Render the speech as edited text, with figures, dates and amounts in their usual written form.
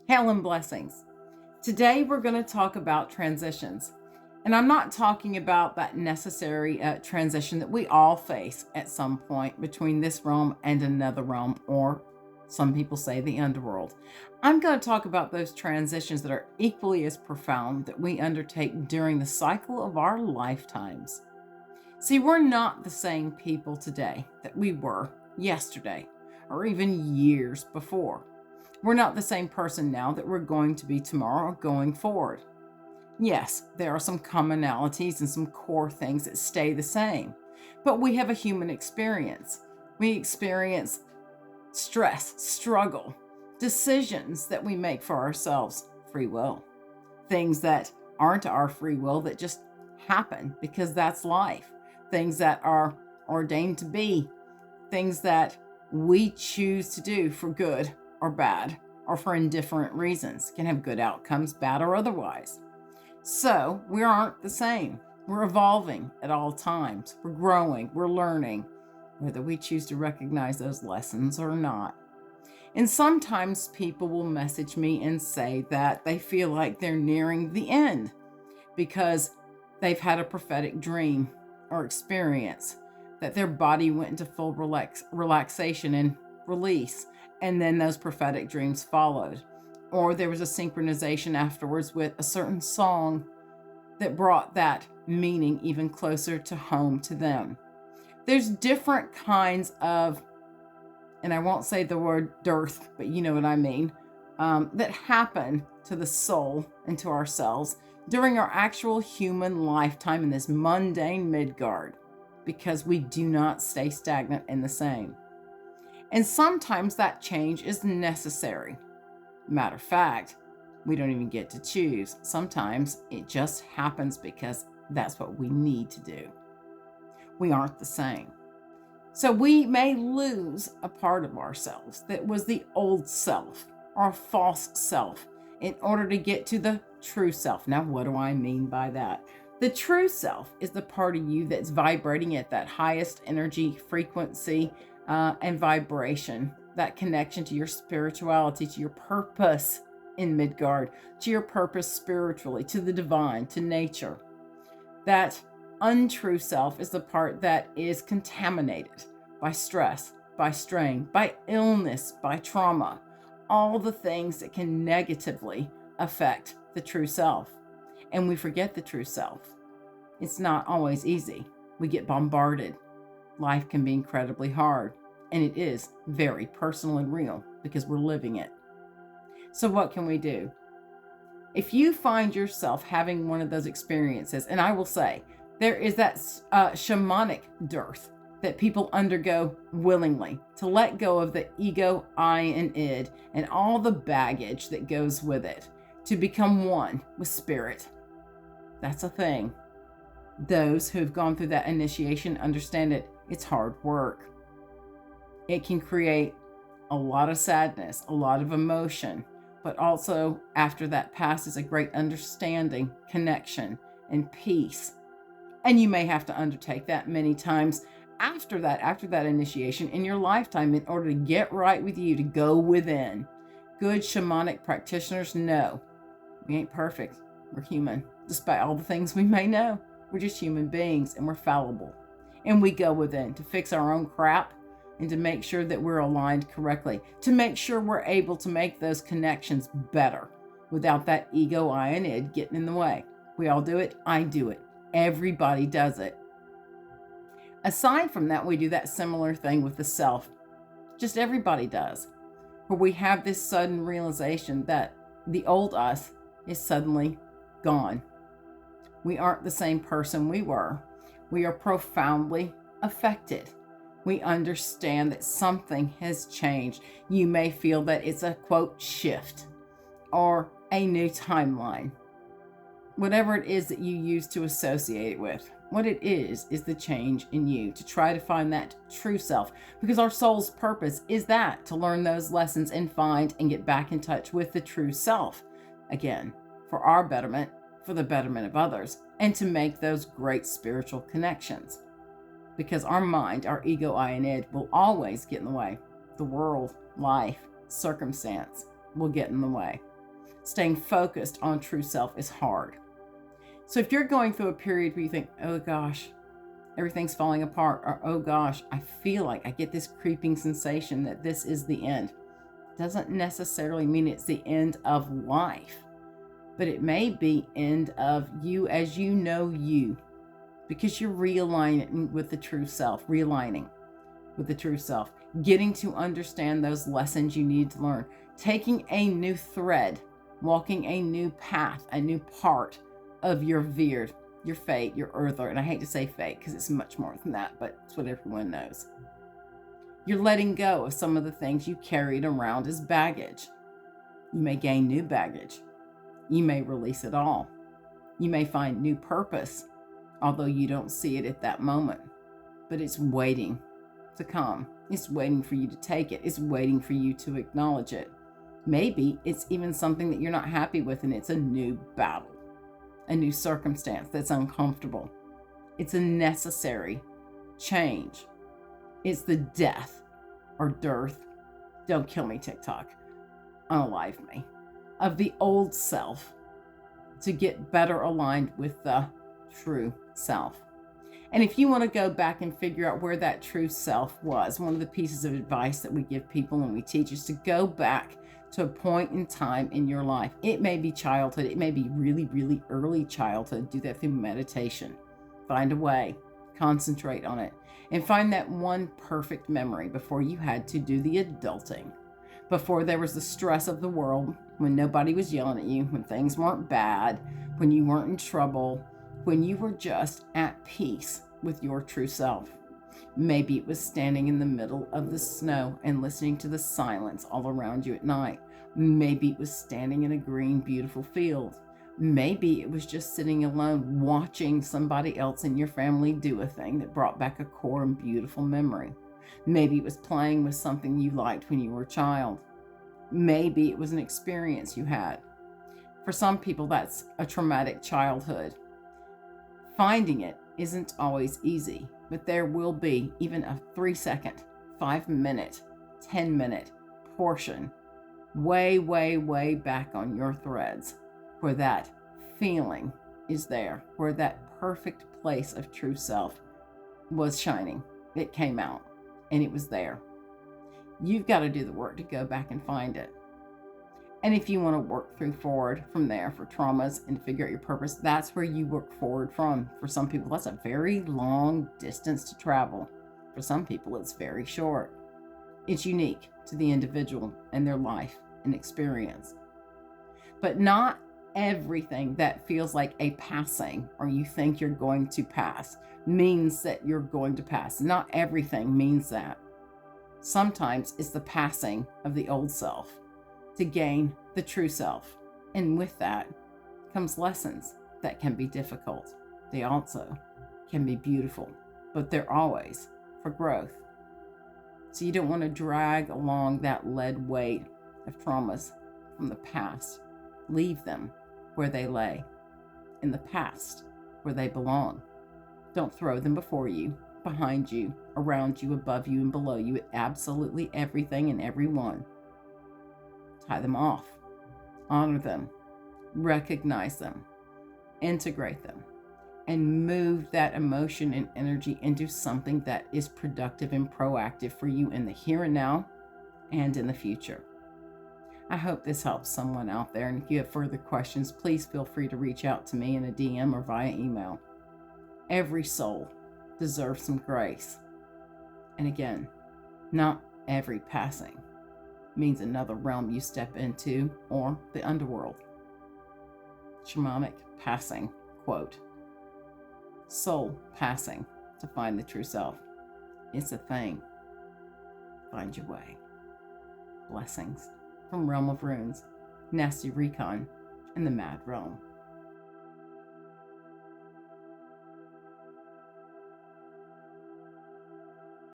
Hail and blessings. Today we're going to talk about transitions. And I'm not talking about that necessary transition that we all face at some point between this realm and another realm, or some people say the underworld. I'm going to talk about those transitions that are equally as profound that we undertake during the cycle of our lifetimes. See, we're not the same people today that we were yesterday or even years before. We're not the same person now that we're going to be tomorrow or going forward. Yes, there are some commonalities and some core things that stay the same, but we have a human experience. We experience stress, struggle, decisions that we make for ourselves, free will, things that aren't our free will that just happen because that's life, things that are ordained to be, things that we choose to do for good or bad, or for indifferent reasons, can have good outcomes, bad or otherwise. So we aren't the same. We're evolving at all times. We're growing, we're learning, whether we choose to recognize those lessons or not. And sometimes people will message me and say that they feel like they're nearing the end because they've had a prophetic dream or experience, that their body went into full relaxation and release, and then those prophetic dreams followed. Or there was a synchronization afterwards with a certain song that brought that meaning even closer to home to them. There's different kinds of, and I won't say the word dearth, but you know what I mean, that happen to the soul and to ourselves during our actual human lifetime in this mundane Midgard, because we do not stay stagnant in the same. And sometimes that change is necessary. Matter of fact, we don't even get to choose. Sometimes it just happens because that's what we need to do. We aren't the same. So we may lose a part of ourselves that was the old self or false self in order to get to the true self. Now, what do I mean by that? The true self is the part of you that's vibrating at that highest energy, frequency, and vibration, that connection to your spirituality, to your purpose in Midgard, to your purpose spiritually, to the divine, to nature. That untrue self is the part that is contaminated by stress, by strain, by illness, by trauma, all the things that can negatively affect the true self. And we forget the true self. It's not always easy. We get bombarded. Life can be incredibly hard, and it is very personal and real because we're living it. So what can we do? If you find yourself having one of those experiences, and I will say, there is that shamanic dearth that people undergo willingly to let go of the ego, I, and id, and all the baggage that goes with it, to become one with spirit. That's a thing. Those who have gone through that initiation understand it. It's hard work. It can create a lot of sadness, a lot of emotion, but also after that passes a great understanding, connection, and peace. And you may have to undertake that many times after that initiation in your lifetime in order to get right with you, to go within. Good shamanic practitioners know we ain't perfect. We're human. Despite all the things we may know, we're just human beings and we're fallible. And we go within to fix our own crap and to make sure that we're aligned correctly, to make sure we're able to make those connections better without that ego, I, and id getting in the way. We all do it. I do it. Everybody does it. Aside from that, we do that similar thing with the self. Just everybody does. Where we have this sudden realization that the old us is suddenly gone. We aren't the same person we were. We are profoundly affected. We understand that something has changed. You may feel that it's a quote shift or a new timeline. Whatever it is that you use to associate it with, what it is the change in you to try to find that true self. Because our soul's purpose is that, to learn those lessons and find and get back in touch with the true self. Again, for our betterment, for the betterment of others, and to make those great spiritual connections. Because our mind, our ego, I, and id will always get in the way. The world, life, circumstance will get in the way. staying focused on true self is hard. So if you're going through a period where you think, oh gosh, everything's falling apart, or oh gosh, I feel like I get this creeping sensation that this is the end, doesn't necessarily mean it's the end of life, but it may be end of you as you know you, because you're realigning with the true self, realigning with the true self, getting to understand those lessons you need to learn, taking a new thread, walking a new path, a new part of your veered, your fate, your earther. And I hate to say fate because it's much more than that, but it's what everyone knows. You're letting go of some of the things you carried around as baggage. You may gain new baggage. You may release it all. You may find new purpose, although you don't see it at that moment, but it's waiting to come. It's waiting for you to take it. It's waiting for you to acknowledge it. Maybe it's even something that you're not happy with, and it's a new battle, a new circumstance that's uncomfortable. It's a necessary change. It's the death or dearth, don't kill me TikTok, unalive me, of the old self to get better aligned with the true self. And if you want to go back and figure out where that true self was, one of the pieces of advice that we give people when we teach is to go back to a point in time in your life. It may be childhood. It may be really, really early childhood. Do that through meditation. Find a way. Concentrate on it. And find that one perfect memory before you had to do the adulting. Before there was the stress of the world, when nobody was yelling at you, when things weren't bad, when you weren't in trouble, when you were just at peace with your true self. Maybe it was standing in the middle of the snow and listening to the silence all around you at night. Maybe it was standing in a green, beautiful field. Maybe it was just sitting alone watching somebody else in your family do a thing that brought back a core and beautiful memory. Maybe it was playing with something you liked when you were a child. Maybe it was an experience you had. For some people, that's a traumatic childhood. Finding it isn't always easy, but there will be even a 3-second, 5-minute, 10-minute portion way, way, way back on your threads where that feeling is there, where that perfect place of true self was shining. It came out and it was there. You've got to do the work to go back and find it. And if you want to work forward from there for traumas and figure out your purpose, that's where you work forward from. For some people, that's a very long distance to travel. For some people, it's very short. It's unique to the individual and their life and experience. But not everything that feels like a passing or you think you're going to pass means that you're going to pass. Not everything means that. Sometimes it's the passing of the old self to gain the true self. And with that comes lessons that can be difficult. They also can be beautiful, but they're always for growth. So you don't want to drag along that lead weight of traumas from the past. Leave them where they lay, in the past, where they belong. Don't throw them before you, behind you, around you, above you, and below you, at absolutely everything and everyone. Tie them off, honor them, recognize them, integrate them, and move that emotion and energy into something that is productive and proactive for you in the here and now and in the future. I hope this helps someone out there. And if you have further questions, please feel free to reach out to me in a DM or via email. Every soul deserves some grace. And again, not every passing means another realm you step into or the underworld. Shamanic passing, quote, soul passing to find the true self. It's a thing. Find your way. Blessings from Realm of Runes, Nasty Recon, and the Mad Realm.